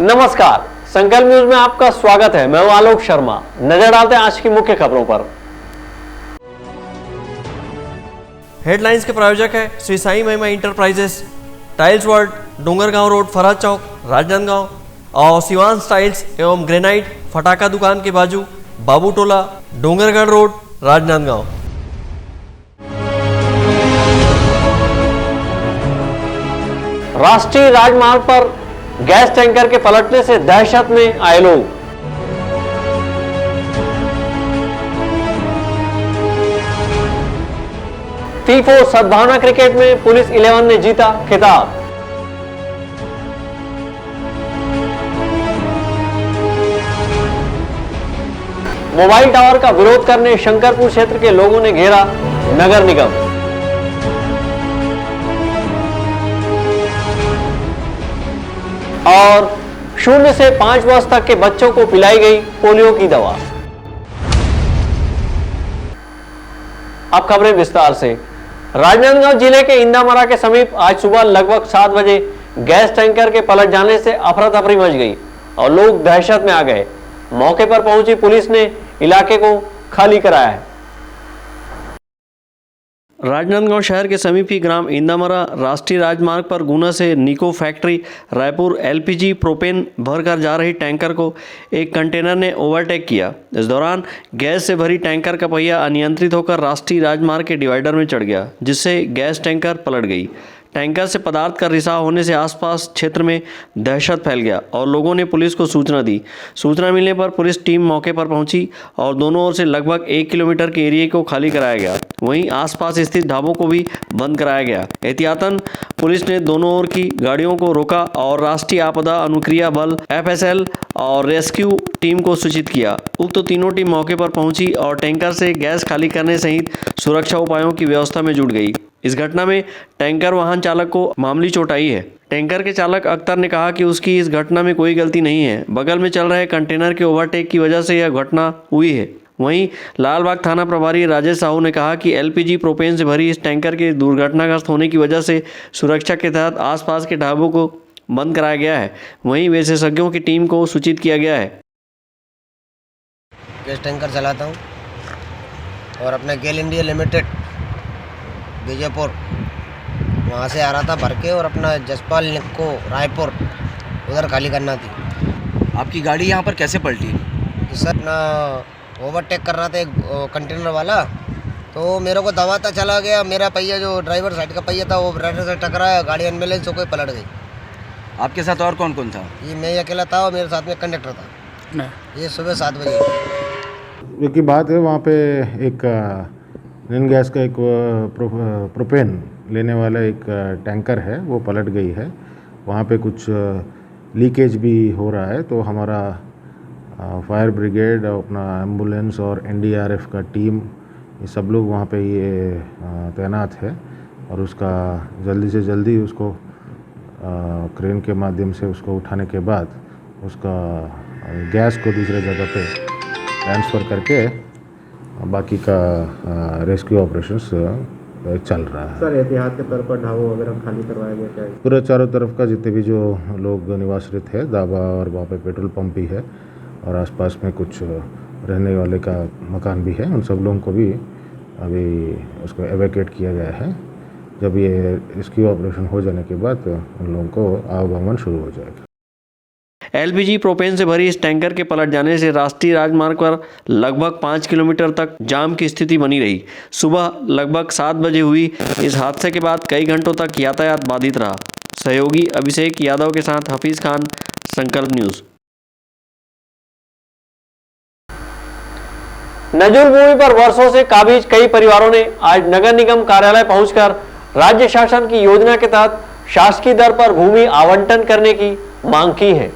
नमस्कार, संकल्प न्यूज में आपका स्वागत है। मैं हूं आलोक शर्मा। नजर डालते हैं आज की मुख्य खबरों पर। हेडलाइंस के प्रायोजक है Shri Sai Mahima enterprises, tiles world, Dongargaon road, Faraz Chowk, Rajnandgaon और शिवांश टाइल्स एवं ग्रेनाइट, फटाका दुकान के बाजू, बाबू टोला, डोंगरगढ़ रोड, राजनांदगांव। राष्ट्रीय राजमार्ग पर गैस टैंकर के पलटने से दहशत में आए लोग। फीफो सद्भावना क्रिकेट में पुलिस 11 ने जीता खिताब। मोबाइल टावर का विरोध करने शंकरपुर क्षेत्र के लोगों ने घेरा नगर निगम। और 0 से 5 वर्ष तक के बच्चों को पिलाई गई पोलियो की दवा। अब खबरें विस्तार से। राजनांदगांव जिले के इंदामरा के समीप आज सुबह लगभग 7 बजे गैस टैंकर के पलट जाने से अफरा तफरी मच गई और लोग दहशत में आ गए। मौके पर पहुंची पुलिस ने इलाके को खाली कराया है। राजनांदगांव शहर के समीपी ग्राम इंदामरा राष्ट्रीय राजमार्ग पर गुना से निको फैक्ट्री रायपुर एलपीजी प्रोपेन भरकर जा रही टैंकर को एक कंटेनर ने ओवरटेक किया। इस दौरान गैस से भरी टैंकर का पहिया अनियंत्रित होकर राष्ट्रीय राजमार्ग के डिवाइडर में चढ़ गया, जिससे गैस टैंकर पलट गई। टैंकर से पदार्थ का रिसाव होने से आसपास क्षेत्र में दहशत फैल गया और लोगों ने पुलिस को सूचना दी। सूचना मिलने पर पुलिस टीम मौके पर पहुंची और दोनों ओर से लगभग 1 किलोमीटर के एरिया को खाली कराया गया। वहीं आसपास स्थित ढाबों को भी बंद कराया गया। एहतियातन पुलिस ने दोनों ओर की गाड़ियों को रोका और राष्ट्रीय आपदा अनुक्रिया बल FSL और रेस्क्यू टीम को सूचित किया। उक्त तीनों टीम मौके पर पहुंची और टैंकर से गैस खाली करने सहित सुरक्षा उपायों की व्यवस्था में जुट गई। इस घटना में टैंकर वाहन चालक को मामूली चोट आई है। टैंकर के चालक अख्तर ने कहा कि उसकी इस घटना में कोई गलती नहीं है, बगल में चल रहे कंटेनर के ओवरटेक की वजह से यह घटना हुई है। वहीं लालबाग थाना प्रभारी राजेश साहू ने कहा कि LPG प्रोपेन से भरी इस टैंकर के दुर्घटनाग्रस्त होने की वजह से सुरक्षा के तहत आसपास के ढाबों को बंद कराया गया है। वहीं विशेषज्ञों की टीम को सूचित किया गया है। गैस टैंकर चलाता हूँ और अपना गेल इंडिया लिमिटेड बीजेपुर वहाँ से आ रहा था भर के और अपना जसपाल निक्को रायपुर उधर खाली करना थी। आपकी गाड़ी यहाँ पर कैसे पलटी? सर अपना ओवरटेक कर रहा था एक कंटेनर वाला, तो मेरे को दबाता चला गया। मेरा पहिया जो ड्राइवर साइड का पहिया था वो ड्राइवर से टकराया, गाड़ी अनबैलेंस होकर पलट गई। आपके साथ और कौन कौन था? ये मैं अकेला था और मेरे साथ में कंडक्टर था। ये सुबह 7 बजे की बात है। वहाँ पे एक रेन गैस का एक प्रोपेन लेने वाला एक टैंकर है, वो पलट गई है। वहाँ पे कुछ लीकेज भी हो रहा है, तो हमारा फायर ब्रिगेड और अपना एम्बुलेंस और NDRF का टीम, ये सब लोग वहाँ पे ये तैनात है और उसका जल्दी से जल्दी उसको क्रेन के माध्यम से उसको उठाने के बाद उसका गैस को दूसरे जगह पे ट्रांसफ़र करके बाकी का रेस्क्यू ऑपरेशंस चल रहा है। सर एहतियात के तौर पर ढाबों वगैरह खाली करवाया गया क्या? पूरा चारों तरफ का जितने भी जो लोग निवासित है, ढाबा और वहाँ पे पेट्रोल पंप भी है और आसपास में कुछ रहने वाले का मकान भी है, उन सब लोगों को भी अभी उसको एवैक्यूएट किया गया है। जब ये रेस्क्यू ऑपरेशन हो जाने के बाद उन लोगों को आवागमन शुरू हो जाएगा। LPG प्रोपेन से भरी इस टैंकर के पलट जाने से राष्ट्रीय राजमार्ग पर लगभग 5 किलोमीटर तक जाम की स्थिति बनी रही। सुबह लगभग 7 बजे हुई इस हादसे के बाद कई घंटों तक यातायात बाधित रहा। सहयोगी अभिषेक यादव के साथ हफीज खान, संकल्प न्यूज। नजूल भूमि पर वर्षों से काबिज कई परिवारों ने आज नगर निगम कार्यालय पहुंचकर राज्य शासन की योजना के तहत शासकीय दर पर भूमि आवंटन करने की मांग की है।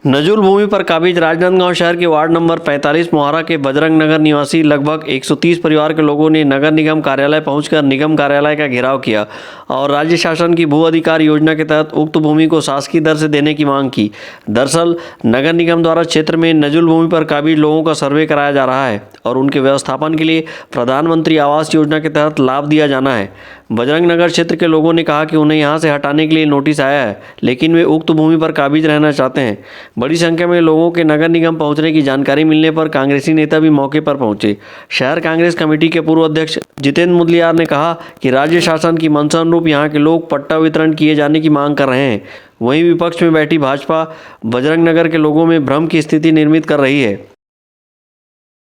नजुल भूमि पर काबिज राजनांदगांव शहर के वार्ड नंबर 45 मोहारा के बजरंग नगर निवासी लगभग 130 परिवार के लोगों ने नगर निगम कार्यालय पहुंचकर निगम कार्यालय का घेराव किया और राज्य शासन की भू अधिकार योजना के तहत उक्त भूमि को शासकीय दर से देने की मांग की। दरअसल नगर निगम द्वारा क्षेत्र में नजुल भूमि पर काबिज लोगों का सर्वे कराया जा रहा है और उनके व्यवस्थापन के लिए प्रधानमंत्री आवास योजना के तहत लाभ दिया जाना है। बजरंग नगर क्षेत्र के लोगों ने कहा कि उन्हें यहां से हटाने के लिए नोटिस आया है, लेकिन वे उक्त भूमि पर काबिज रहना चाहते हैं। बड़ी संख्या में लोगों के नगर निगम पहुंचने की जानकारी मिलने पर कांग्रेसी नेता भी मौके पर पहुंचे। शहर कांग्रेस कमेटी के पूर्व अध्यक्ष जितेंद्र मुदलियार ने कहा कि राज्य शासन की मंशा अनुरूप यहां के लोग पट्टा वितरण किए जाने की मांग कर रहे हैं। वहीं विपक्ष में बैठी भाजपा बजरंग नगर के लोगों में भ्रम की स्थिति निर्मित कर रही है।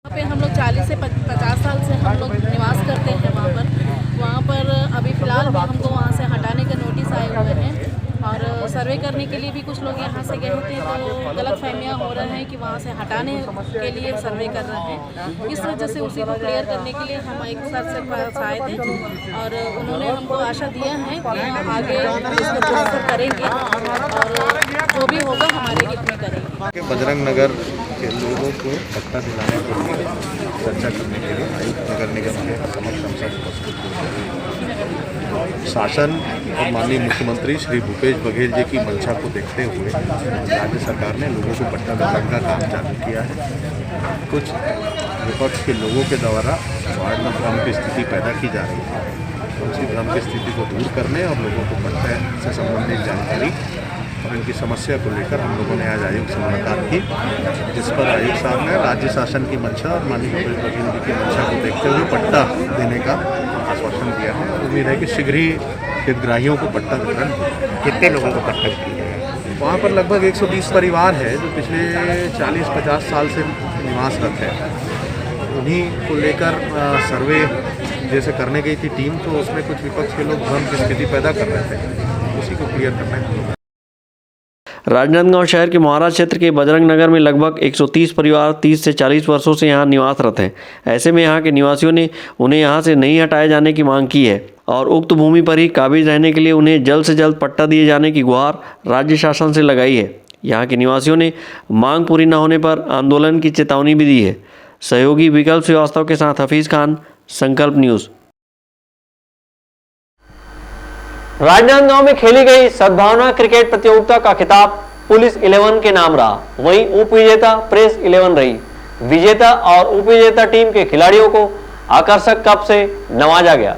पे हम लोग 40 से 50 साल से हम लोग निवास करते हैं वहाँ पर अभी फ़िलहाल भी हमको वहाँ से हटाने के नोटिस आए हुए हैं और सर्वे करने के लिए भी कुछ लोग यहाँ से गए थे, तो गलतफहमियाँ हो रहे हैं कि वहाँ से हटाने के लिए सर्वे कर रहे हैं। इस वजह से उसी को क्लियर करने के लिए हम एक सर से पास आए थे और उन्होंने हमको आशा दिया है कि आगे इसको प्रोसेस करेंगे और जो भी होगा हमारे हित में करेंगे। बजरंग नगर के लोगों को पट्टा दिलाने के लिए चर्चा करने के लिए आयुक्त नगर निगम के समक्ष हम सब उपस्थित हुए। शासन और माननीय मुख्यमंत्री श्री भूपेश बघेल जी की मंशा को देखते हुए राज्य सरकार ने लोगों को पट्टा वितरण का काम चालू किया है। कुछ विपक्ष के लोगों के द्वारा वार्ड में भ्रम की स्थिति पैदा की जा रही है, तो उसी भ्रम की स्थिति को दूर करने और लोगों को पट्टे से संबंधित जानकारी और इनकी समस्या को लेकर हम लोगों ने आज आयुक्त से मुलाकात की, जिस पर आयुक्त साहब ने राज्य शासन की मंशा और माननीय भूपेश बघेल जी की मंशा को देखते हुए पट्टा देने का आश्वासन दिया है। उम्मीद है कि शीघ्र ही हितग्राहियों को पट्टा वितरण। कितने लोगों को पट्टा दिया है? वहाँ पर लगभग 120 परिवार है जो पिछले 40-50 साल से निवासरत है। उन्हीं को लेकर सर्वे जैसे करने गई थी टीम, तो उसमें कुछ विपक्ष के लोग भ्रम की स्थिति पैदा कर रहे थे, उसी को क्लियर करना है। राजनांदगांव शहर के मोहारा क्षेत्र के बजरंग नगर में लगभग 130 परिवार 30 से 40 वर्षों से यहां निवासरत हैं। ऐसे में यहां के निवासियों ने उन्हें यहां से नहीं हटाए जाने की मांग की है और उक्त भूमि पर ही काबिज रहने के लिए उन्हें जल्द से जल्द पट्टा दिए जाने की गुहार राज्य शासन से लगाई है। यहां के निवासियों ने मांग पूरी न होने पर आंदोलन की चेतावनी भी दी है। सहयोगी विकल्प श्रीवास्तव के साथ हफीज खान, संकल्प न्यूज़। राजनांदगांव में खेली गई सद्भावना क्रिकेट प्रतियोगिता का खिताब पुलिस 11 के नाम रहा। वहीं उप विजेता प्रेस 11 रही। विजेता और उप विजेता टीम के खिलाड़ियों को आकर्षक कप से नवाजा गया।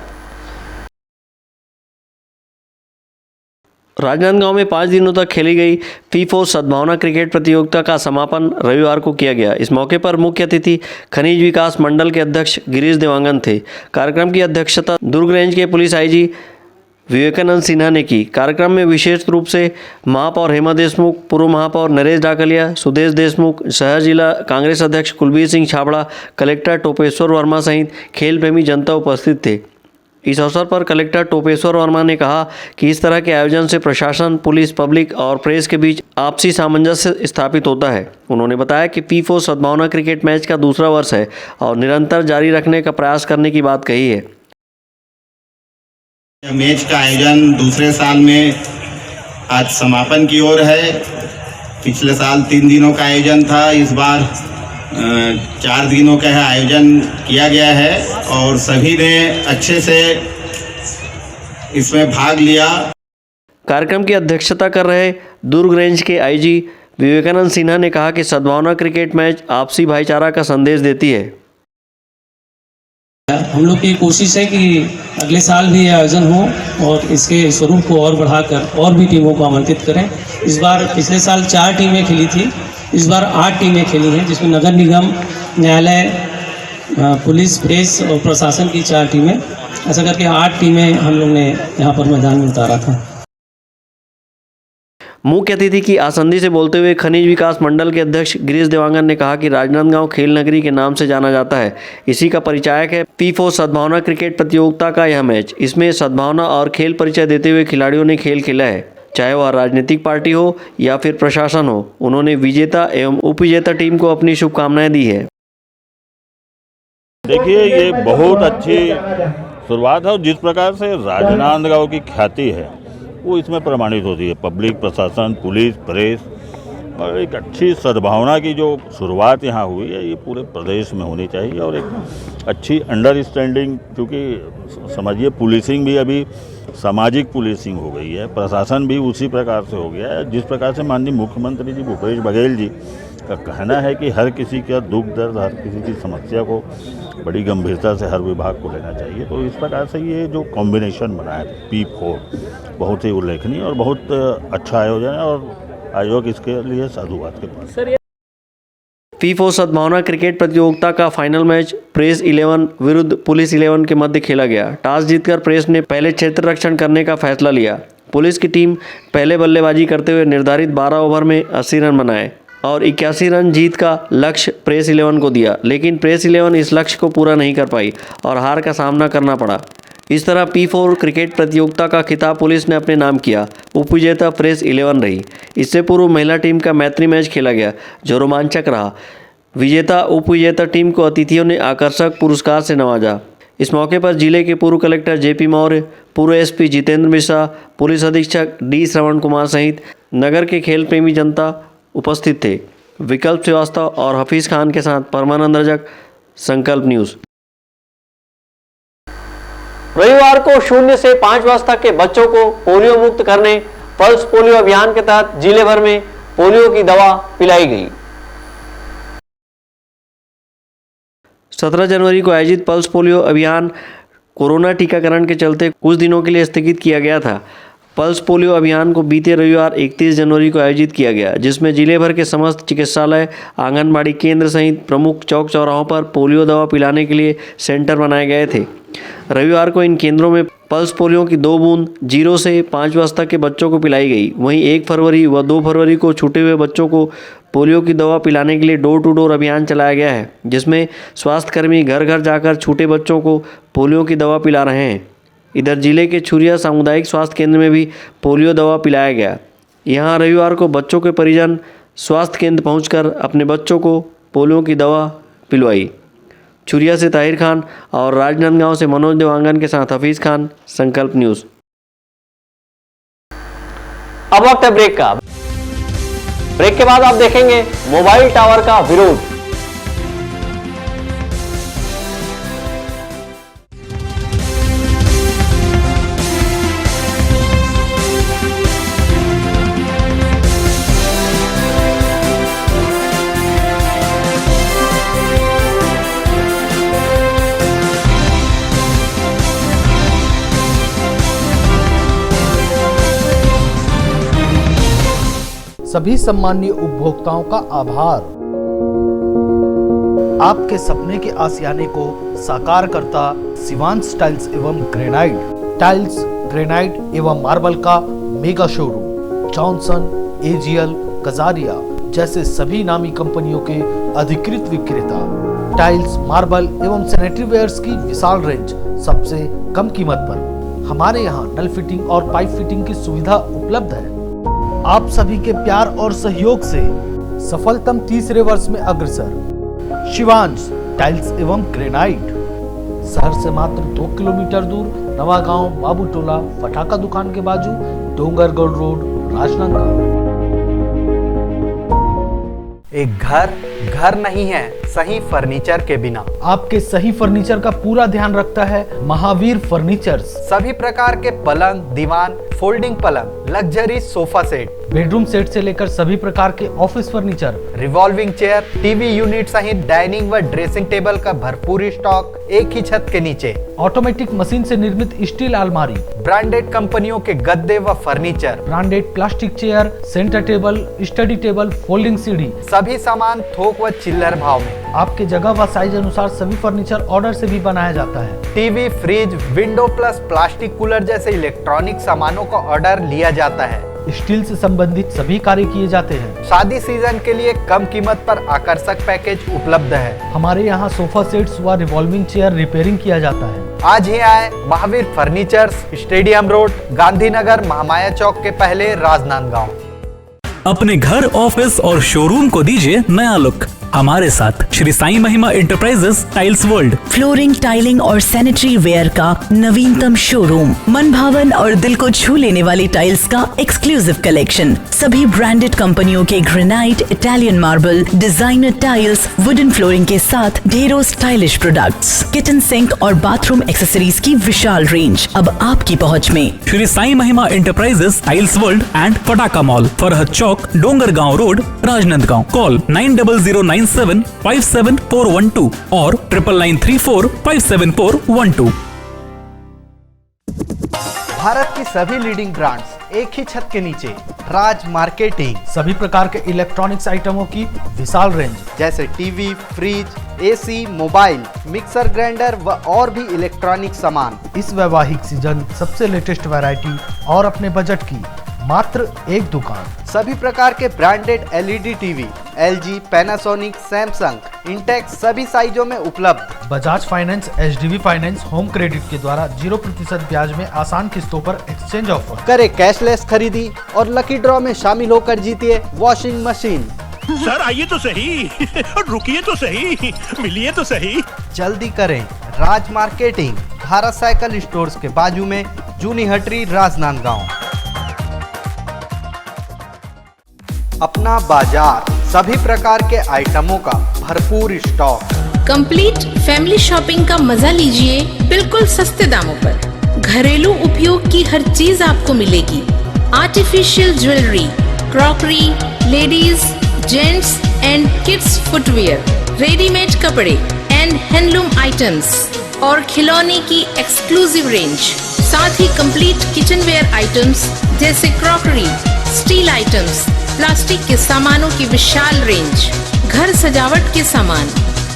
राजनांदगांव में 5 दिनों तक खेली गई फीफो सद्भावना क्रिकेट प्रतियोगिता का समापन रविवार को किया गया। इस मौके पर मुख्य अतिथि खनिज विकास मंडल के अध्यक्ष गिरीश देवांगन थे। कार्यक्रम की अध्यक्षता दुर्ग रेंज के पुलिस आईजी विवेकानंद सिन्हा ने की। कार्यक्रम में विशेष रूप से महापौर हेमा देशमुख, पूर्व महापौर नरेश डाकलिया, सुदेश देशमुख, शहर जिला कांग्रेस अध्यक्ष कुलबीर सिंह छाबड़ा, कलेक्टर टोपेश्वर वर्मा सहित खेल प्रेमी जनता उपस्थित थे। इस अवसर पर कलेक्टर टोपेश्वर वर्मा ने कहा कि इस तरह के आयोजन से प्रशासन, पुलिस, पब्लिक और प्रेस के बीच आपसी सामंजस्य स्थापित होता है। उन्होंने बताया कि फीफो सद्भावना क्रिकेट मैच का दूसरा वर्ष है और निरंतर जारी रखने का प्रयास करने की बात कही है। मैच का आयोजन दूसरे साल में आज समापन की ओर है। पिछले साल 3 दिनों का आयोजन था, इस बार 4 दिनों का आयोजन किया गया है और सभी ने अच्छे से इसमें भाग लिया। कार्यक्रम की अध्यक्षता कर रहे दुर्ग रेंज के आईजी विवेकानंद सिन्हा ने कहा कि सद्भावना क्रिकेट मैच आपसी भाईचारा का संदेश देती है। हम लोग की कोशिश है कि अगले साल भी ये आयोजन हो और इसके स्वरूप को और बढ़ाकर और भी टीमों को आमंत्रित करें। इस बार पिछले साल 4 टीमें खेली थी, इस बार 8 टीमें खेली हैं, जिसमें नगर निगम, न्यायालय, पुलिस, प्रेस और प्रशासन की 4 टीमें, ऐसा करके 8 टीमें हम लोग ने यहाँ पर मैदान में उतारा था। मुख्य अतिथि की आसंदी से बोलते हुए खनिज विकास मंडल के अध्यक्ष गिरीश देवांगन ने कहा कि राजनांदगांव खेल नगरी के नाम से जाना जाता है। इसी का परिचायक है फीफो सद्भावना क्रिकेट प्रतियोगिता का यह मैच। इसमें सद्भावना और खेल परिचय देते हुए खिलाड़ियों ने खेल खेला है, चाहे वह राजनीतिक पार्टी हो या फिर प्रशासन हो। उन्होंने विजेता एवं उपविजेता टीम को अपनी शुभकामनाएं दी है। देखिए, ये बहुत अच्छी शुरुआत है और जिस प्रकार से राजनांदगांव की ख्याति है वो इसमें प्रमाणित होती है। पब्लिक, प्रशासन, पुलिस, प्रेस और एक अच्छी सद्भावना की जो शुरुआत यहाँ हुई है ये पूरे प्रदेश में होनी चाहिए। और एक अच्छी अंडरस्टैंडिंग, क्योंकि समझिए पुलिसिंग भी अभी सामाजिक पुलिसिंग हो गई है, प्रशासन भी उसी प्रकार से हो गया है जिस प्रकार से माननीय मुख्यमंत्री जी भूपेश बघेल जी का कहना है कि हर किसी का दुख दर्द, हर किसी की समस्या को बड़ी गंभीरता से हर विभाग को लेना चाहिए। तो इस प्रकार से ये जो कॉम्बिनेशन बना है P4 बहुत ही उल्लेखनीय और बहुत अच्छा आयोजन है और आयोग इसके लिए साधुवाद के पास। P4 सद्भावना क्रिकेट प्रतियोगिता का फाइनल मैच प्रेस 11 विरुद्ध पुलिस 11 के मध्य खेला गया। टॉस जीतकर प्रेस ने पहले क्षेत्र रक्षण करने का फैसला लिया। पुलिस की टीम पहले बल्लेबाजी करते हुए निर्धारित 12 ओवर में 80 रन बनाए और 81 रन जीत का लक्ष्य प्रेस 11 को दिया, लेकिन प्रेस 11 इस लक्ष्य को पूरा नहीं कर पाई और हार का सामना करना पड़ा। इस तरह P4 क्रिकेट प्रतियोगिता का खिताब पुलिस ने अपने नाम किया। उपविजेता प्रेस 11 रही। इससे पूर्व महिला टीम का मैत्री मैच खेला गया जो रोमांचक रहा। विजेता उपविजेता टीम को अतिथियों ने आकर्षक पुरस्कार से नवाजा। इस मौके पर जिले के पूर्व कलेक्टर JP मौर्य, पूर्व SP जितेंद्र मिश्रा, पुलिस अधीक्षक D श्रवण कुमार सहित नगर के खेल प्रेमी जनता उपस्थित थे। विकल्प श्रीवास्तव और हफीज खान के साथ परमानंद रजक, संकल्प न्यूज। रविवार को 0 से 5 वर्ष तक के बच्चों को पोलियो मुक्त करने पल्स पोलियो अभियान के तहत जिले भर में पोलियो की दवा पिलाई गई। 17 जनवरी को आयोजित पल्स पोलियो अभियान कोरोना टीकाकरण के चलते कुछ दिनों के लिए स्थगित किया गया था। पल्स पोलियो अभियान को बीते रविवार 31 जनवरी को आयोजित किया गया, जिसमें जिले भर के समस्त चिकित्सालय, आंगनबाड़ी केंद्र सहित प्रमुख चौक चौराहों पर पोलियो दवा पिलाने के लिए सेंटर बनाए गए थे। रविवार को इन केंद्रों में पल्स पोलियो की 2 बूंद 0 से 5 वर्ष तक के बच्चों को पिलाई गई। वहीं 1 फरवरी व 2 फरवरी को छूटे हुए बच्चों को पोलियो की दवा पिलाने के लिए डोर टू डोर अभियान चलाया गया है, जिसमें स्वास्थ्यकर्मी घर घर जाकर छूटे बच्चों को पोलियो की दवा पिला रहे हैं। इधर जिले के छुरिया सामुदायिक स्वास्थ्य केंद्र में भी पोलियो दवा पिलाया गया। यहां रविवार को बच्चों के परिजन स्वास्थ्य केंद्र पहुंचकर अपने बच्चों को पोलियो की दवा पिलवाई। छुरिया से ताहिर खान और राजनांदगांव से मनोज देवांगन के साथ हफीज खान, संकल्प न्यूज। अब वक्त है ब्रेक का। ब्रेक के बाद आप देखेंगे मोबाइल टावर का विरोध। सभी सम्मानीय उपभोक्ताओं का आभार। आपके सपने के आशियाने को साकार करता शिवांश टाइल्स एवं ग्रेनाइट एवं मार्बल का mega showroom. Johnson, AGL, Kajaria जैसे सभी नामी कंपनियों के अधिकृत विक्रेता। टाइल्स, मार्बल एवं सैनिटरी वेयर्स की विशाल रेंज सबसे कम कीमत पर। हमारे यहाँ नल फिटिंग और पाइप फिटिंग की सुविधा उपलब्ध है। आप सभी के प्यार और सहयोग से सफलतम तीसरे वर्ष में अग्रसर। शिवांश टाइल्स एवं ग्रेनाइट, शहर से मात्र 2 किलोमीटर दूर, नवागांव बाबूटोला फटाका दुकान के बाजू, डोंगरगढ़ रोड, राजनांदगांव। एक घर नहीं है सही फर्नीचर के बिना। आपके सही फर्नीचर का पूरा ध्यान रखता है महावीर फर्नीचर्स। सभी प्रकार के पलंग, दीवान, फोल्डिंग पलंग, luxury sofa set, bedroom set से लेकर सभी प्रकार के office furniture, revolving chair, TV unit सहित डाइनिंग व ड्रेसिंग टेबल का भरपूर स्टॉक एक ही छत के नीचे। ऑटोमेटिक मशीन से निर्मित स्टील अलमारी, ब्रांडेड कंपनियों के गद्दे व furniture, branded plastic chair, centre table, study table, folding सीढ़ी, सभी सामान थोक व चिल्लर भाव में। आपके जगह व साइज अनुसार सभी फर्नीचर ऑर्डर से भी बनाया जाता है। TV, fridge, window plus plastic cooler जैसे इलेक्ट्रॉनिक सामानों का ऑर्डर लिया जाता है। स्टील से संबंधित सभी कार्य किए जाते हैं। शादी सीजन के लिए कम कीमत पर आकर्षक पैकेज उपलब्ध है। हमारे यहाँ सोफा सेट्स व रिवॉल्विंग चेयर रिपेयरिंग किया जाता है। आज ही आए Mahavir furnitures, stadium road, Gandhinagar, Mahamaya Chowk के पहले, राजनांदगांव। अपने घर, ऑफिस और शोरूम को दीजिए नया लुक। हमारे साथ Shri Sai Mahima enterprises tiles world, flooring, tiling और सैनिटरी वेयर का नवीनतम शोरूम, मन भावन और दिल को छू लेने वाली टाइल्स का एक्सक्लूसिव कलेक्शन, सभी ब्रांडेड कंपनियों के granite, Italian marble, designer tiles, wooden flooring के साथ ढेरों स्टाइलिश प्रोडक्ट्स, किचन सिंक और बाथरूम एक्सेसरीज की विशाल रेंज अब आपकी पहुंच में। Shri Sai Mahima enterprises tiles world and Pataka mall, Farhad Chowk, Dongargaon road, Rajnandgaon. Call 9009757412 और 9994574412। भारत की सभी लीडिंग ब्रांड्स एक ही छत के नीचे, राज मार्केटिंग। सभी प्रकार के इलेक्ट्रॉनिक्स आइटमों की विशाल रेंज, जैसे TV, fridge, AC, mobile, mixer grinder व और भी इलेक्ट्रॉनिक सामान। इस वैवाहिक सीजन सबसे लेटेस्ट वैरायटी और अपने बजट की मात्र एक दुकान। सभी प्रकार के branded LED TV, LG, Panasonic, Samsung, Intex सभी साइजों में उपलब्ध। Bajaj finance, HDB finance, home credit के द्वारा 0% ब्याज में आसान किस्तों पर एक्सचेंज ऑफर। करे कैशलेस खरीदी और लकी ड्रॉ में शामिल होकर जीतिए वॉशिंग मशीन। सर आइए तो सही रुकिए तो सही, मिलिए तो सही। जल्दी करें, राज मार्केटिंग, भारत साइकिल स्टोर्स के बाजू में, जूनी हटरी, राजनांदगांव। अपना बाजार, सभी प्रकार के आइटमों का भरपूर स्टॉक। कंप्लीट फैमिली शॉपिंग का मजा लीजिए बिल्कुल सस्ते दामों पर। घरेलू उपयोग की हर चीज आपको मिलेगी। Artificial jewellery, crockery, ladies, gents and kids footwear, readymade कपड़े एंड हैंडलूम आइटम्स और खिलौने की एक्सक्लूसिव रेंज, साथ ही कंप्लीट किचनवेयर आइटम्स जैसे क्रॉकरी, स्टील आइटम्स, प्लास्टिक के सामानों की विशाल रेंज, घर सजावट के सामान,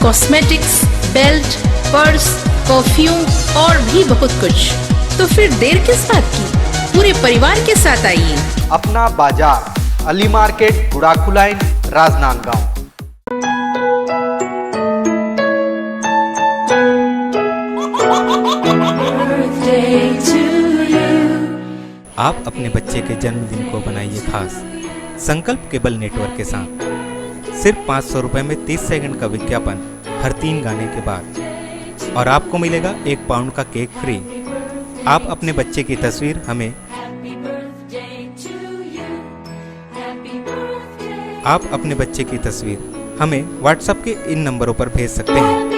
कॉस्मेटिक्स, बेल्ट, पर्स, परफ्यूम और भी बहुत कुछ। तो फिर देर किस बात की, पूरे परिवार के साथ आइए। अपना बाजार, अली मार्केट, गुड़ाखू लाइन, राजनांदगांव। आप अपने बच्चे के जन्मदिन को बनाइए खास संकल्प केबल नेटवर्क के साथ। सिर्फ 500 रुपये में 30 सेकंड का विज्ञापन हर 3 गाने के बाद, और आपको मिलेगा 1 पाउंड का केक फ्री। आप अपने बच्चे की तस्वीर हमें व्हाट्सएप के इन नंबरों पर भेज सकते हैं।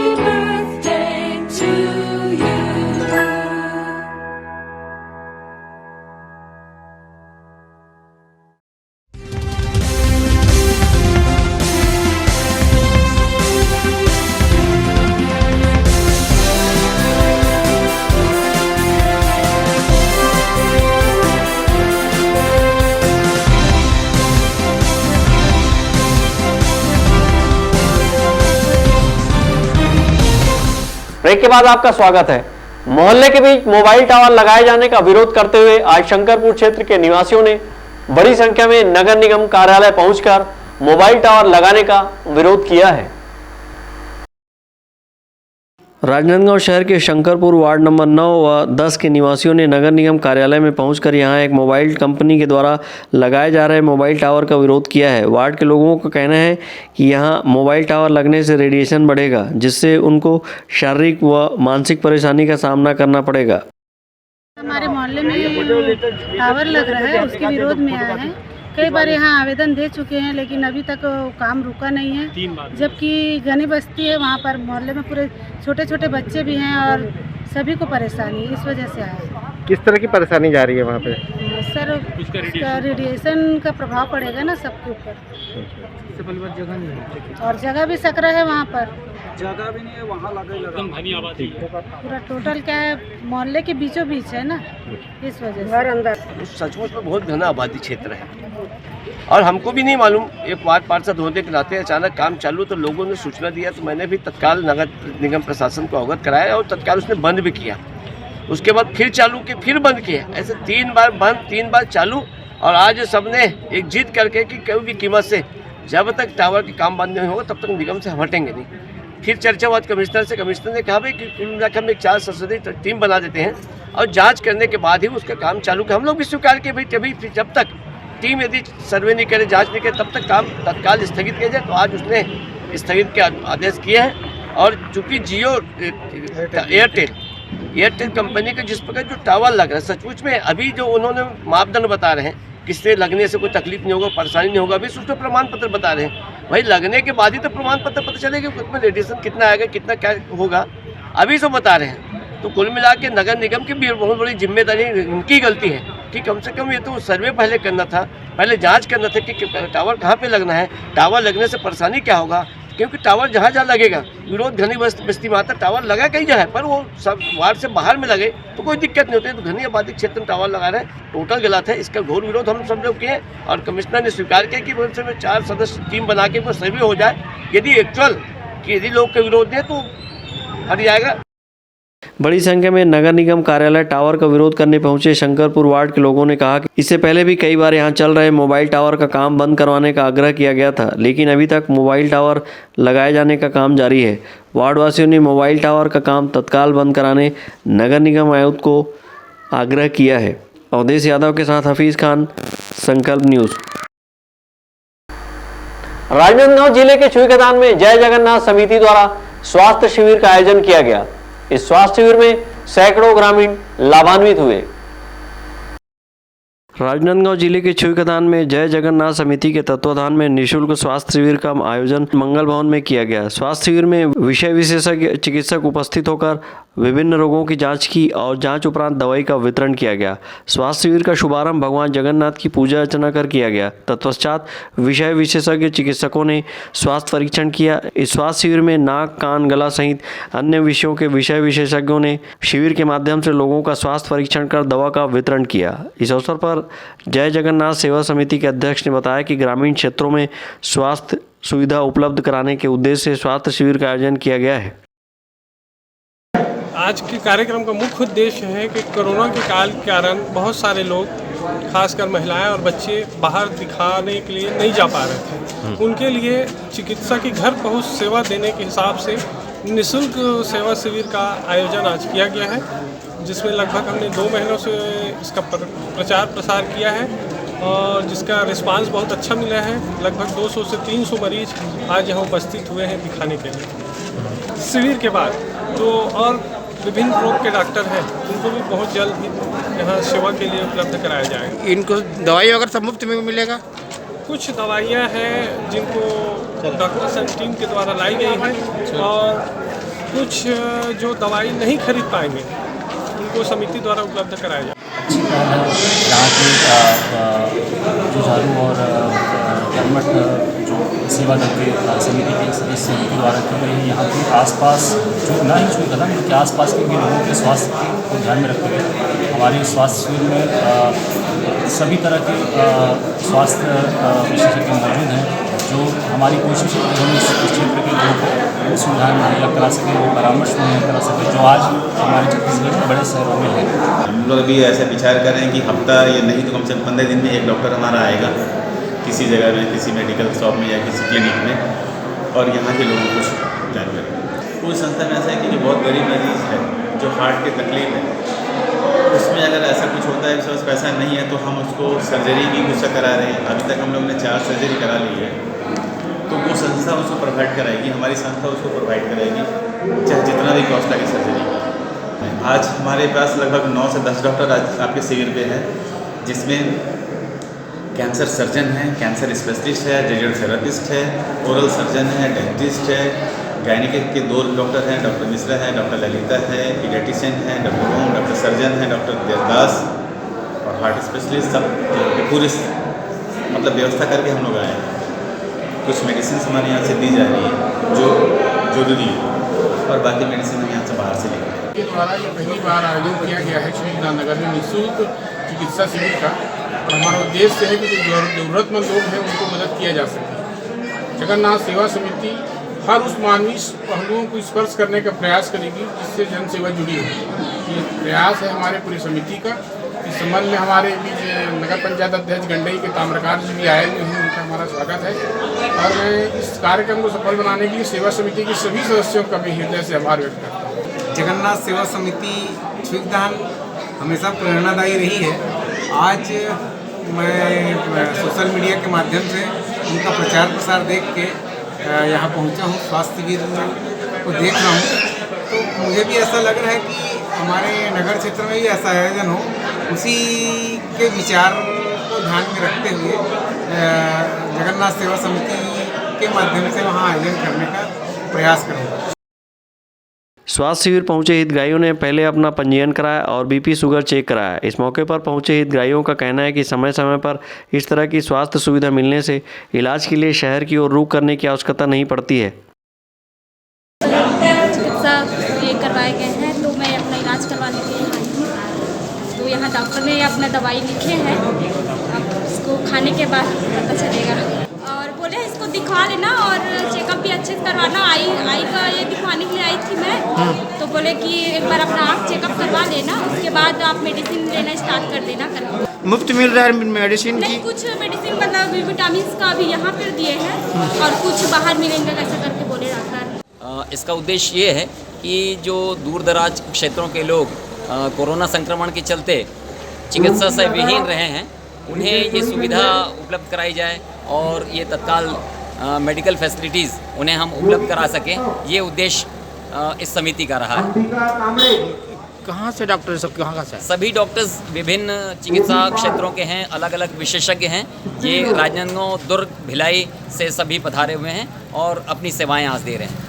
ब्रेक के बाद आपका स्वागत है। मोहल्ले के बीच मोबाइल टावर लगाए जाने का विरोध करते हुए आज शंकरपुर क्षेत्र के निवासियों ने बड़ी संख्या में नगर निगम कार्यालय पहुंचकर मोबाइल टावर लगाने का विरोध किया है। राजनांदगांव शहर के शंकरपुर वार्ड नंबर 9 व 10 के निवासियों ने नगर निगम कार्यालय में पहुंचकर यहां एक मोबाइल कंपनी के द्वारा लगाए जा रहे मोबाइल टावर का विरोध किया है। वार्ड के लोगों का कहना है कि यहां मोबाइल टावर लगने से रेडिएशन बढ़ेगा, जिससे उनको शारीरिक व मानसिक परेशानी का सामना करना पड़ेगा। हमारे मोहल्ले में टावर लग रहा है, उसके विरोध में आए हैं। कई बार यहाँ आवेदन दे चुके हैं, लेकिन अभी तक काम रुका नहीं है। जबकि घनी बस्ती है, वहाँ पर मोहल्ले में पूरे छोटे छोटे बच्चे भी हैं और सभी को परेशानी, इस वजह से आए। किस तरह की परेशानी जा रही है वहाँ पे? सर, उसका रेडिएशन का प्रभाव पड़ेगा ना सबके ऊपर। जगह नहीं है और जगह भी सकरा है वहाँ पर, जगह भी नहीं है, वहाँ पूरा टोटल क्या है, मोहल्ले के बीचों बीच है ना, इस वजह से घर अंदर। सचमुच में बहुत घना आबादी क्षेत्र है और हमको भी नहीं मालूम। एक वार्ड पार्षद होने के नाते अचानक काम चालू, तो लोगों ने सूचना दिया, तो मैंने भी तत्काल नगर निगम प्रशासन को अवगत कराया और तत्काल उसने बंद भी किया। उसके बाद फिर चालू किया, फिर बंद किया, ऐसे 3 बार बंद, 3 बार चालू। और आज सबने एक जीत करके कि कोई भी कीमत से जब तक टावर के काम बंद नहीं होगा तब तक निगम से हटेंगे नहीं। फिर चर्चा हुआ कमिश्नर से, कमिश्नर ने कहा भाई कि कुल मिलाकर हम एक 4 सदस्यीय टीम बना देते हैं और जांच करने के बाद ही उसका काम चालू कर। हम लोग भी स्वीकार किए भाई, तभी जब तक टीम यदि सर्वे नहीं करे, जांच नहीं करे, तब तक काम तत्काल स्थगित किया जाए। तो आज उसने स्थगित के आदेश किए हैं। और चूँकि जियो एयरटेल कंपनी का जिस प्रकार जो टावर लग रहा है, सचमुच में अभी जो उन्होंने मापदंड बता रहे हैं किससे लगने से कोई तकलीफ नहीं होगा, परेशानी नहीं होगा, अभी उसमें प्रमाण पत्र बता रहे हैं। भाई लगने के बाद ही तो प्रमाण पत्र पता चलेगा कि उसमें रेडिएशन कितना आएगा, कितना क्या होगा, अभी सब बता रहे हैं। तो कुल मिला के नगर निगम की भी बहुत बड़ी जिम्मेदारी इनकी गलती है कि कम से कम ये तो सर्वे पहले करना था, पहले जांच करना था कि टावर कहाँ पे लगना है, टावर लगने से परेशानी क्या होगा। क्योंकि टावर जहाँ जहाँ लगेगा, विरोध घनी बस्ती में आता, टावर लगा कहीं जगह पर वो सब वार्ड से बाहर में लगे तो कोई दिक्कत नहीं होती। तो घनी आबादी क्षेत्र में टावर लगा रहे हैं, टोटल गलत है। इसका घोर विरोध हम सब लोग किए और कमिश्नर ने स्वीकार किया कि उनसे में 4 सदस्य टीम बना के वो सर्वे हो जाए। यदि लोग का विरोध है तो हट जाएगा। बड़ी संख्या में नगर निगम कार्यालय टावर का विरोध करने पहुंचे शंकरपुर वार्ड के लोगों ने कहा कि इससे पहले भी कई बार यहां चल रहे मोबाइल टावर का काम बंद करवाने का आग्रह किया गया था, लेकिन अभी तक मोबाइल टावर लगाए जाने का काम जारी है। वार्ड वासियों ने मोबाइल टावर का काम तत्काल बंद कराने नगर निगम आयुक्त को आग्रह किया है। अवधेश यादव के साथ हफीज खान, संकल्प न्यूज़। राजनांदगांव जिले के छुईखदान में जय जगन्नाथ समिति द्वारा स्वास्थ्य शिविर का आयोजन किया गया। इस स्वास्थ्य शिविर में सैकड़ों ग्रामीण लाभान्वित हुए। राजनांदगांव जिले के छुईखदान में जय जगन्नाथ समिति के तत्वाधान में निःशुल्क स्वास्थ्य शिविर का आयोजन मंगल भवन में किया गया। स्वास्थ्य शिविर में विषय विशेषज्ञ चिकित्सक उपस्थित होकर विभिन्न रोगों की जांच की और जांच उपरांत दवाई का वितरण किया गया। स्वास्थ्य शिविर का शुभारंभ भगवान जगन्नाथ की पूजा अर्चना कर किया गया। तत्पश्चात विषय विशेषज्ञ चिकित्सकों ने स्वास्थ्य परीक्षण किया। इस स्वास्थ्य शिविर में नाक, कान, गला सहित अन्य विषयों के विषय विशेषज्ञों ने शिविर के माध्यम से लोगों का स्वास्थ्य परीक्षण कर दवा का वितरण किया। इस अवसर पर जय जगन्नाथ सेवा समिति के अध्यक्ष ने बताया कि ग्रामीण क्षेत्रों में स्वास्थ्य सुविधा उपलब्ध कराने के उद्देश्य से स्वास्थ्य शिविर का आयोजन किया गया है। आज के कार्यक्रम का मुख्य उद्देश्य है कि कोरोना के काल के कारण बहुत सारे लोग, खासकर महिलाएं और बच्चे बाहर दिखाने के लिए नहीं जा पा रहे थे। उनके लिए चिकित्सा की घर पहुंच सेवा देने के हिसाब से निःशुल्क सेवा शिविर का आयोजन आज किया गया है, जिसमें लगभग हमने 2 महीनों से इसका प्रचार प्रसार किया है और जिसका रिस्पांस बहुत अच्छा मिला है। लगभग 200 से 300 मरीज आज यहाँ उपस्थित हुए हैं दिखाने के लिए। शिविर के बाद जो और विभिन्न रोग के डॉक्टर हैं उनको भी बहुत जल्द ही यहाँ सेवा के लिए उपलब्ध कराया जाएगा। इनको दवाई अगर सब मुफ्त में मिलेगा? कुछ दवाइयाँ हैं जिनको डॉक्टर संघ टीम के द्वारा लाई गई हैं और कुछ जो दवाई नहीं खरीद पाएंगे उनको समिति द्वारा उपलब्ध कराया जाए। यहाँ के जुझारू और कर्मठ जो सेवा दल के समिति के सदस्य के द्वारा की गई यहाँ के आसपास जो ना ही छुईखदान के आसपास के भी लोगों के स्वास्थ्य को ध्यान में रखते हुए हमारे स्वास्थ्य शिविर में सभी तरह के स्वास्थ्य विशेषज्ञ मौजूद हैं, जो हमारी कोशिश है कि हम इस क्षेत्र के लोगों को सुविधाएं मुहैया करा सकें, वो परामर्श मुहैया करा सकें जो आज हमारे छत्तीसगढ़ में बड़े शहरों में है। हम लोग अभी ऐसा विचार कर रहे हैं कि हफ्ता या नहीं तो कम से कम 15 दिन में एक डॉक्टर हमारा आएगा किसी जगह में, किसी मेडिकल शॉप में या किसी क्लिनिक में, और यहाँ के लोगों को जानकारी। कुछ संस्था में ऐसा है कि जो बहुत गरीब मरीज है, जो हार्ट की तकलीफ है, उसमें अगर ऐसा कुछ होता है, उसके पास पैसा नहीं है तो हम उसको सर्जरी भी कुछ करा रहे हैं। अभी तक हम लोग ने 4 सर्जरी करा ली है, तो वो संस्था उसको प्रोवाइड कराएगी, हमारी संस्था उसको प्रोवाइड कराएगी, चाहे जितना भी कॉस्ट लगे सर्जरी का। आज हमारे पास लगभग 9 से 10 डॉक्टर आज आपके शिविर पे हैं, जिसमें कैंसर सर्जन है, कैंसर स्पेशलिस्ट है, रेडियोथेरेपिस्ट है, ओरल सर्जन है, डेंटिस्ट है, गायनिक के 2 डॉक्टर हैं, डॉक्टर मिश्रा है, डॉक्टर ललिता है, पीडियाट्रिशियन है, डॉक्टर ओम, डॉक्टर सर्जन है, डॉक्टर देवदास और हार्ट स्पेशलिस्ट, सब पूरी मतलब व्यवस्था करके हम लोग आए हैं। कुछ मेडिसिन हमारे यहाँ से दी जा रही है जो जरूरी है, और बाकी मेडिसिन हम यहाँ से बाहर से लेकर आए। के द्वारा ये पहली बार आयोजन किया गया है छुईखदान नगर में निःशुल्क चिकित्सा शिविर का। हमारा उद्देश्य है कि जो ज़रूरतमंद लोग हैं उनको मदद किया जा सके। जगन्नाथ सेवा समिति हर उस मानवीय पहलुओं को स्पर्श करने का प्रयास करेगी जिससे जन सेवा जुड़ी हो। ये प्रयास है हमारे पूरी समिति का। इस संबंध में हमारे बीच नगर पंचायत अध्यक्ष गंडई के ताम्रकार जी भी आए हुए हैं, उनका हमारा स्वागत है। और मैं इस कार्यक्रम को सफल बनाने के लिए सेवा समिति के सभी सदस्यों का भी हृदय से आभार व्यक्त करता हूँ। जगन्नाथ सेवा समिति छुईखदान हमेशा प्रेरणादायी रही है। आज मैं सोशल मीडिया के माध्यम से उनका प्रचार प्रसार देख के यहाँ पहुँचा हूँ, स्वास्थ्य शिविर को देख रहा हूँ, तो मुझे भी ऐसा लग रहा है कि हमारे नगर क्षेत्र में भी ऐसा आयोजन हो, उसी के विचार को ध्यान में रखते हुए जगन्नाथ सेवा समिति के माध्यम से वहाँ आयोजन करने का प्रयास करूँगा। स्वास्थ्य शिविर पहुंचे हितग्राहियों ने पहले अपना पंजीयन कराया और बीपी शुगर चेक कराया। इस मौके पर पहुंचे हितग्राहियों का कहना है कि समय समय पर इस तरह की स्वास्थ्य सुविधा मिलने से इलाज के लिए शहर की ओर रुख करने की आवश्यकता नहीं पड़ती है। चिकित्सा ये करवाए गए हैं तो मैं अपना इलाज करवाने के लिए आई हूँ। तो यहाँ डॉक्टर ने अपना दवाई लिखे हैं, अब इसको खाने के बाद पता चलेगा। और बोले इसको दिखवा लेना और चेकअप भी अच्छे से करवाना। आई का ये दिखवाने के लिए आई थी मैं, तो बोले कि एक बार अपना आँख चेकअप करवा लेना, उसके बाद आप मेडिसिन लेना स्टार्ट कर देना करके। मुफ्त मिल रहा है मेडिसिन? नहीं, कुछ मेडिसिन मतलब विटामिन का भी यहाँ पर दिए हैं और कुछ बाहर मिलेंगे ऐसा करके बोले डॉक्टर। इसका उद्देश्य ये है कि जो दूर दराज क्षेत्रों के लोग कोरोना संक्रमण के चलते चिकित्सा से विहीन रहे हैं, उन्हें ये सुविधा उपलब्ध कराई जाए और ये तत्काल मेडिकल फैसिलिटीज़ उन्हें हम उपलब्ध करा सकें। ये उद्देश्य इस समिति का रहा है। कहाँ से डॉक्टर सब कहाँ से? सभी डॉक्टर्स विभिन्न चिकित्सा क्षेत्रों के हैं, अलग अलग विशेषज्ञ हैं। ये राजनांदगांव, दुर्ग, भिलाई से सभी पधारे हुए हैं और अपनी सेवाएं आज दे रहे हैं।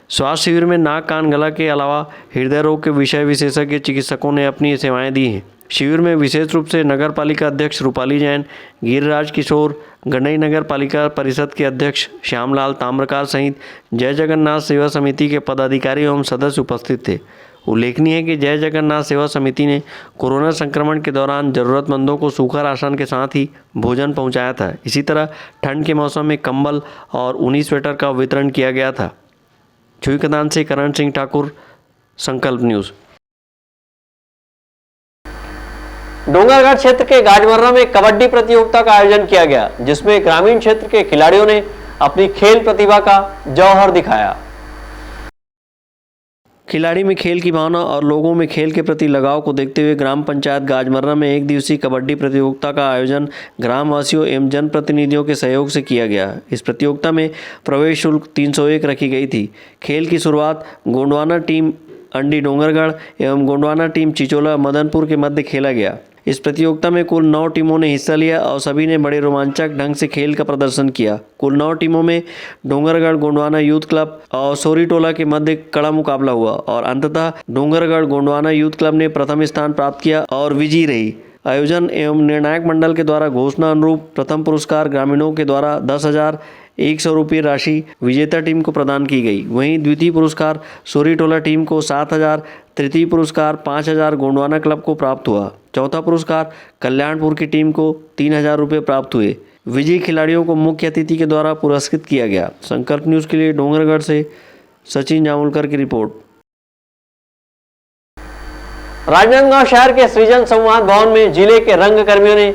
स्वास्थ्य शिविर में नाक, कान, गला के अलावा हृदय रोग के विषय विशेषज्ञ चिकित्सकों ने अपनी सेवाएं दी हैं। शिविर में विशेष रूप से नगर पालिका अध्यक्ष रूपाली जैन, गिरिराज किशोर, गंडई नगर पालिका परिषद के अध्यक्ष श्यामलाल ताम्रकार सहित जय जगन्नाथ सेवा समिति के पदाधिकारी एवं सदस्य उपस्थित थे। उल्लेखनीय है कि जय जगन्नाथ सेवा समिति ने कोरोना संक्रमण के दौरान ज़रूरतमंदों को सूखा राशन के साथ ही भोजन पहुंचाया था। इसी तरह ठंड के मौसम में कंबल और ऊनी स्वेटर का वितरण किया गया था। छुईकदान से करण सिंह ठाकुर, संकल्प न्यूज़। डोंगरगढ़ क्षेत्र के गाजमर्रा में कबड्डी प्रतियोगिता का आयोजन किया गया, जिसमें ग्रामीण क्षेत्र के खिलाड़ियों ने अपनी खेल प्रतिभा का जौहर दिखाया। खिलाड़ी में खेल की भावना और लोगों में खेल के प्रति लगाव को देखते हुए ग्राम पंचायत गाजमर्रा में एक दिवसीय कबड्डी प्रतियोगिता का आयोजन ग्रामवासियों एवं जनप्रतिनिधियों के सहयोग से किया गया। इस प्रतियोगिता में प्रवेश शुल्क 301 रखी गई थी। खेल की शुरुआत गोंडवाना टीम अंडी डोंगरगढ़ एवं गोंडवाना टीम चिचोला मदनपुर के मध्य खेला गया। इस प्रतियोगिता में कुल 9 टीमों ने हिस्सा लिया और सभी ने बड़े रोमांचक ढंग से खेल का प्रदर्शन किया। कुल 9 टीमों में डोंगरगढ़ गोंडवाना यूथ क्लब और सोरीटोला के मध्य कड़ा मुकाबला हुआ और अंततः डोंगरगढ़ गोंडवाना यूथ क्लब ने प्रथम स्थान प्राप्त किया और विजयी रही। आयोजन एवं निर्णायक मंडल के द्वारा घोषणा अनुरूप प्रथम पुरस्कार ग्रामीणों के द्वारा 10,100 रुपये राशि विजेता टीम को प्रदान की गई। वहीं द्वितीय पुरस्कार सोरीटोला टीम को 7,000, तृतीय पुरस्कार 5,000 गोंडवाना क्लब को प्राप्त हुआ। चौथा पुरस्कार कल्याणपुर की टीम को 3,000 रुपये प्राप्त हुए। विजयी खिलाड़ियों को मुख्य अतिथि के द्वारा पुरस्कृत किया गया। संकल्प न्यूज़ के लिए डोंगरगढ़ से सचिन जामुलकर की रिपोर्ट। राजनांदगांव शहर के सृजन संवाद भवन में जिले के रंगकर्मियों ने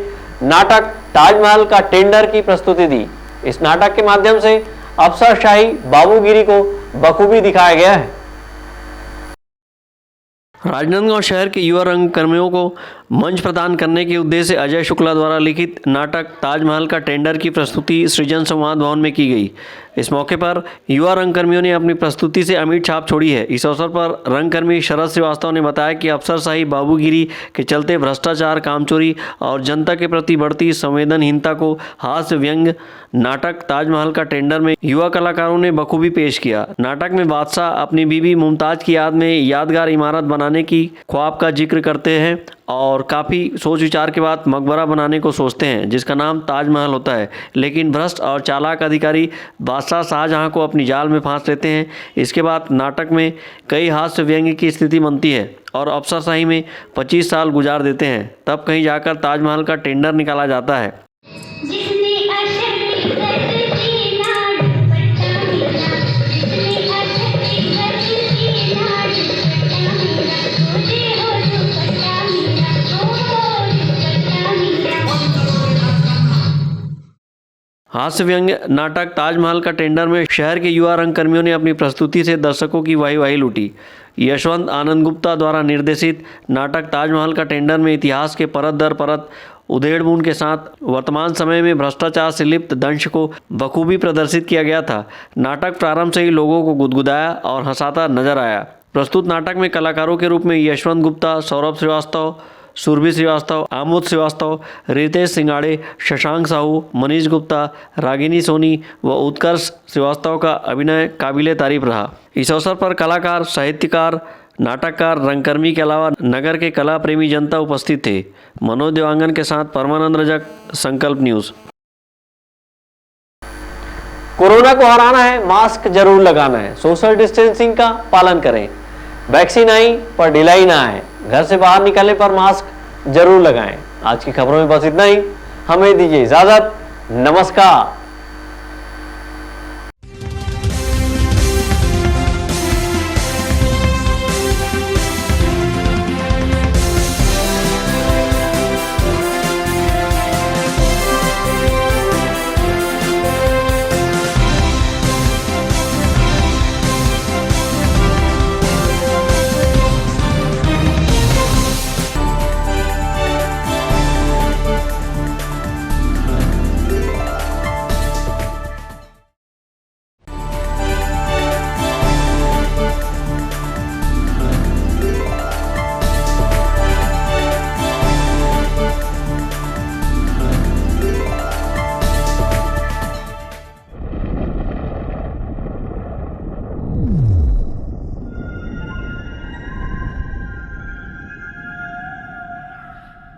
नाटक ताजमहल का टेंडर की प्रस्तुति दी। इस नाटक के माध्यम से अफसरशाही बाबूगिरी को बखूबी दिखाया गया है। राजनांदगांव शहर के युवा रंगकर्मियों को मंच प्रदान करने के उद्देश्य से अजय शुक्ला द्वारा लिखित नाटक ताजमहल का टेंडर की प्रस्तुति सृजन संवाद भवन में की गई। इस मौके पर युवा रंगकर्मियों ने अपनी प्रस्तुति से अमिट छाप छोड़ी है। इस अवसर पर रंगकर्मी शरद श्रीवास्तव ने बताया कि अफसरशाही बाबूगिरी के चलते भ्रष्टाचार, कामचोरी और जनता के प्रति बढ़ती संवेदनहीनता को हास्य व्यंग नाटक ताजमहल का टेंडर में युवा कलाकारों ने बखूबी पेश किया। नाटक में बादशाह अपनी बीबी मुमताज की याद में यादगार इमारत बनाने की ख्वाब का जिक्र करते हैं और काफ़ी सोच विचार के बाद मकबरा बनाने को सोचते हैं, जिसका नाम ताजमहल होता है। लेकिन भ्रष्ट और चालाक अधिकारी बादशाह शाहजहां को अपनी जाल में फांस लेते हैं। इसके बाद नाटक में कई हास्य व्यंग्य की स्थिति बनती है और अफसरशाही में 25 साल गुजार देते हैं। तब कहीं जाकर ताजमहल का टेंडर निकाला जाता है। हास्य व्यंग्य नाटक ताजमहल का टेंडर में शहर के युवा रंगकर्मियों ने अपनी प्रस्तुति से दर्शकों की वाही लूटी। यशवंत आनंद गुप्ता द्वारा निर्देशित नाटक ताजमहल का टेंडर में इतिहास के परत दर परत उधेड़-बुन के साथ वर्तमान समय में भ्रष्टाचार से लिप्त दंश को बखूबी प्रदर्शित किया गया था। नाटक प्रारंभ से ही लोगों को गुदगुदाया और हंसाता नजर आया। प्रस्तुत नाटक में कलाकारों के रूप में यशवंत गुप्ता, सौरभ श्रीवास्तव, सुरभि श्रीवास्तव, आमोद श्रीवास्तव, रितेश सिंगाड़े, शशांक साहू, मनीष गुप्ता, रागिनी सोनी व उत्कर्ष श्रीवास्तव का अभिनय काबिले तारीफ रहा। इस अवसर पर कलाकार, साहित्यकार, नाटककार, रंगकर्मी के अलावा नगर के कला प्रेमी जनता उपस्थित थे। मनोज देवांगन के साथ परमानंद रजक, संकल्प न्यूज। कोरोना को हराना है, मास्क जरूर लगाना है, सोशल डिस्टेंसिंग का पालन करें। वैक्सीन आई पर ढिलाई ना है, घर से बाहर निकलने पर मास्क जरूर लगाएं। आज की खबरों में बस इतना ही, हमें दीजिए इजाजत। नमस्कार।